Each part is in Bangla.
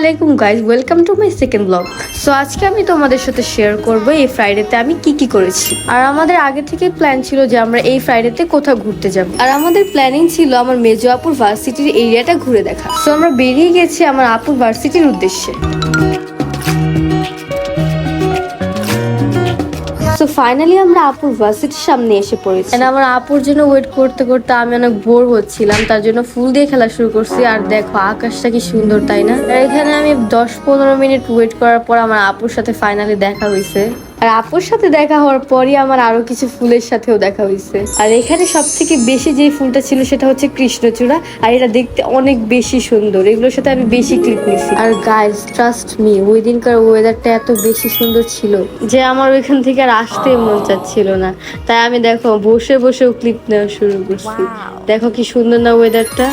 আলাইকুম guys, welcome to my second blog. So আজকে আমি তোমাদের সাথে শেয়ার করব এই ফ্রাইডেতে আমি কি করেছি। আর আমাদের আগে থেকে প্ল্যান ছিল যে আমরা এই ফ্রাইডেতে কোথাও ঘুরতে যাব। আর আমাদের প্ল্যানিং ছিল আমার মেজো আপুর ভার্সিটির এরিয়াটা ঘুরে দেখা। সো আমরা বেরিয়ে গেছি আমার আপুর ভার্সিটির উদ্দেশ্যে। তো ফাইনালি আমরা আপুর ভার্সিটির সামনে এসে পড়েছি। আমার আপুর জন্য ওয়েট করতে করতে আমি অনেক বোর হচ্ছিলাম, তার জন্য ফুল দিয়ে খেলা শুরু করছি। আর দেখো আকাশটা কি সুন্দর, তাই না? আর এখানে আমি 10-15 মিনিট ওয়েট করার পর আমার আপুর সাথে ফাইনালি দেখা হয়েছে। আর আপুর সাথে দেখা হওয়ার পরই আমার আরো কিছু ফুলের সাথেও দেখা হয়েছে। আর এখানে সব থেকে বেশি যে ফুলটা ছিল সেটা হচ্ছে কৃষ্ণচূড়া। আর এটা দেখতে অনেক বেশি সুন্দর, এগুলোর সাথে আমি বেশি ক্লিক নিছি। আর গাইজ ট্রাস্ট মি, ওই দিনকার ওয়েদারটা এত বেশি সুন্দর ছিল যে আমার ওইখান থেকে আর আসতে মন চাচ্ছিল না। তাই আমি দেখো বসে বসেও ক্লিপ নেওয়া শুরু করছি। দেখো কি সুন্দর না ওয়েদারটা।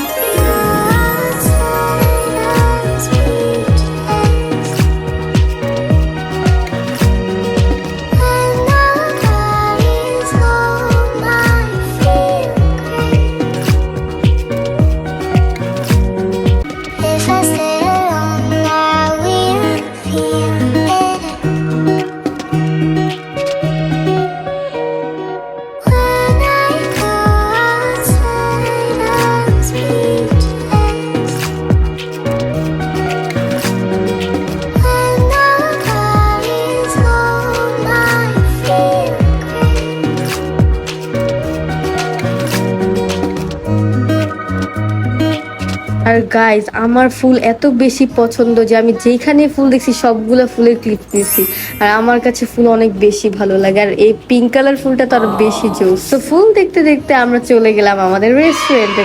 আর গাইজ আমার ফুল এত বেশি পছন্দ যে আমি যেখানে ফুল দেখছি সবগুলো ফুলের ক্লিপ নিয়েছি। আর আমার কাছে ফুল অনেক বেশি ভালো লাগে, আর এই পিঙ্ক কালার ফুলটা তো আরো বেশি জোস। তো ফুল দেখতে দেখতে আমরা চলে গেলাম আমাদের রেস্টুরেন্টে।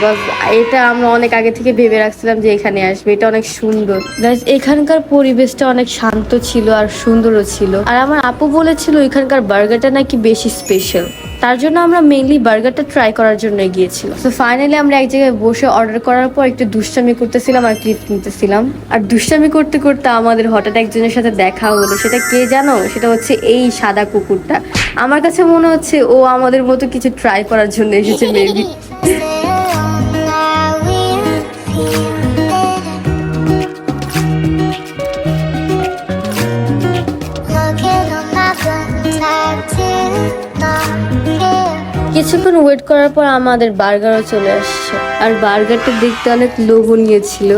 এটা আমরা অনেক আগে থেকে ভেবে রাখছিলাম যে এখানে আসবে, এটা অনেক সুন্দর। গাইজ এখানকার পরিবেশটা অনেক শান্ত ছিল আর সুন্দরও ছিল। আর আমার আপু বলেছিল এখানকার বার্গারটা নাকি বেশি স্পেশাল, তার জন্য আমরা মেইনলি বার্গারটা ট্রাই করার জন্য গিয়েছিলাম। তো ফাইনালি আমরা এক জায়গায় বসে অর্ডার করার পর একটু দুষ্টামি করতেছিলাম আর ক্লিপ কিনতেছিলাম। আর দুষ্টামি করতে করতে আমাদের হঠাৎ একজনের সাথে দেখা হলো। সেটা কে জানো? সেটা হচ্ছে এই সাদা কুকুরটা। আমার কাছে মনে হচ্ছে ও আমাদের মতো কিছু ট্রাই করার জন্য এসেছে মেবি। কিছুক্ষণ ওয়েট করার পর আমাদের বার্গারও চলে আসছে। আর বার্গারটা দেখতে অনেক লোভনীয় ছিল।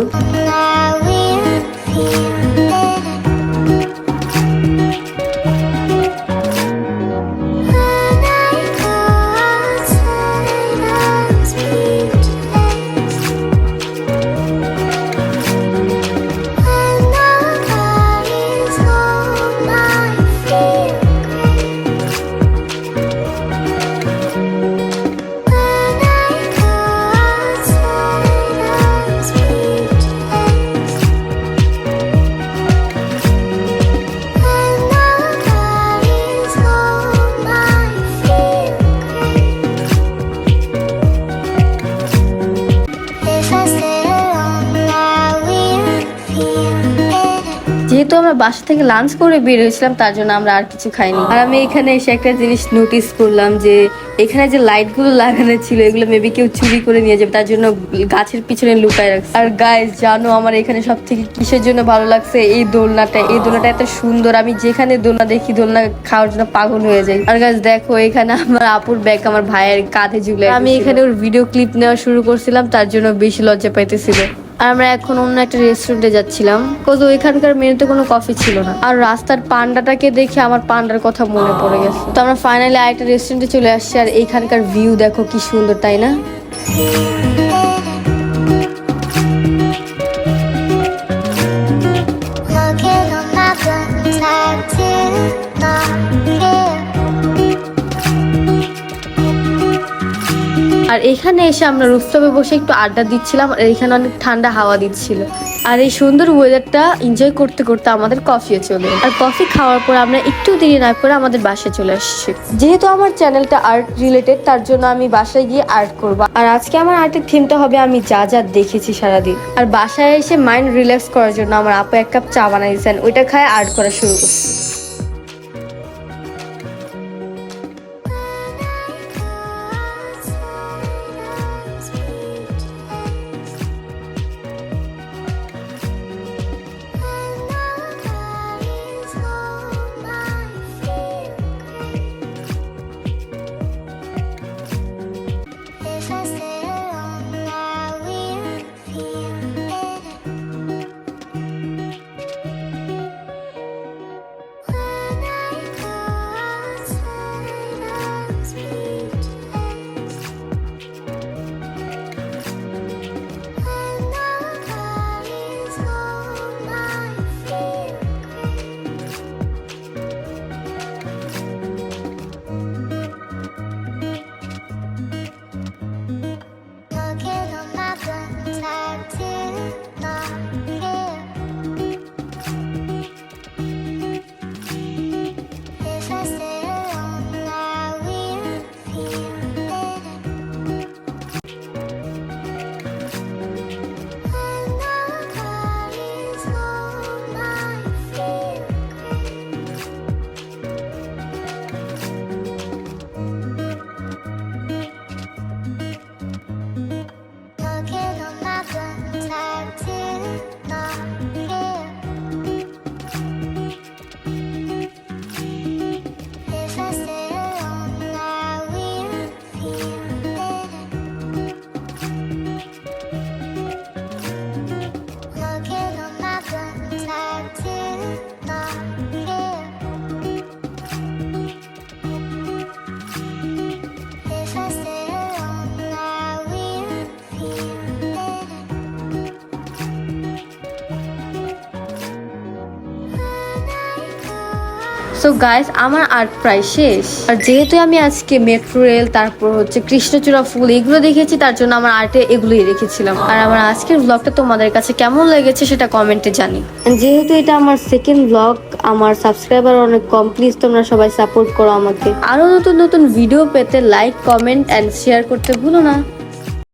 যেহেতু আমরা বাসা থেকে লাঞ্চ করে বের হয়েছিলাম, তার জন্য আমরা আর কিছু খাইনি। আর আমি এখানে এসে একটা জিনিস নোটিস করলাম যে এখানে যে লাইট গুলো লাগানো ছিল এগুলো মেবি কেউ চুরি করে নিয়ে যাবে, তার জন্য গাছের পিছনে লুকায় রাখছে। আর গাইস জানো আমার এখানে সব থেকে কিসের জন্য ভালো লাগছে? এই দোলনাটা এত সুন্দর। আমি যেখানে দোলনা দেখি দোলনা খাওয়ার জন্য পাগল হয়ে যাই। আর গাইস দেখো এখানে আমার আপুর ব্যাগ আমার ভাইয়ের কাঁধে ঝুলে। আমি এখানে ওর ভিডিও ক্লিপ নেওয়া শুরু করছিলাম, তার জন্য বেশি লজ্জা পাইতেছিল। আর আমরা এখন অন্য একটা রেস্টুরেন্টে যাচ্ছিলাম, কিন্তু ওইখানকার মেনুতে কোনো কফি ছিল না। আর রাস্তার পান্ডাটাকে দেখে আমার পান্ডার কথা মনে পড়ে গেছে। তো আমরা ফাইনালি আরেকটা রেস্টুরেন্টে চলে আসছি। আর এইখানকার ভিউ দেখো কি সুন্দর, তাই না? আর এখানে এসে আমরা রুফটপে বসে একটু আড্ডা দিচ্ছিলাম। আর এখানে অনেক ঠান্ডা হাওয়া দিচ্ছিল। আর এই সুন্দর ওয়েদারটা এনজয় করতে করতে আমাদের কফিও চলে। আর কফি খাওয়ার পর আমরা একটু দেরি না করে আমাদের বাসায় চলে আসছি। যেহেতু আমার চ্যানেলটা আর্ট রিলেটেড, তার জন্য আমি বাসায় গিয়ে আর্ট করব। আর আজকে আমার আর্টের থিমটা হবে আমি যা যা দেখেছি সারাদিন। আর বাসায় এসে মাইন্ড রিল্যাক্স করার জন্য আমার আপু 1 কাপ চা বানিয়ে দিয়েছেন, ওইটা খায় আর্ট করা শুরু করছি। সো গাইস আমার আর্ট প্রায় শেষ। আর যেহেতু আমি আজকে মেট্রো রেল, তারপর হচ্ছে কৃষ্ণচূড়া ফুল এগুলো দেখেছি, তার জন্য আমার আর্টে এগুলোই রেখেছিলাম। আর আমার আজকের ব্লগটা তোমাদের কাছে কেমন লেগেছে সেটা কমেন্টে জানি। যেহেতু এটা আমার সেকেন্ড ব্লগ, আমার সাবস্ক্রাইবার অনেক কম, প্লিজ তোমরা সবাই সাপোর্ট করো আমাকে। আরো নতুন নতুন ভিডিও পেতে লাইক, কমেন্ট এন্ড শেয়ার করতে ভুলো না।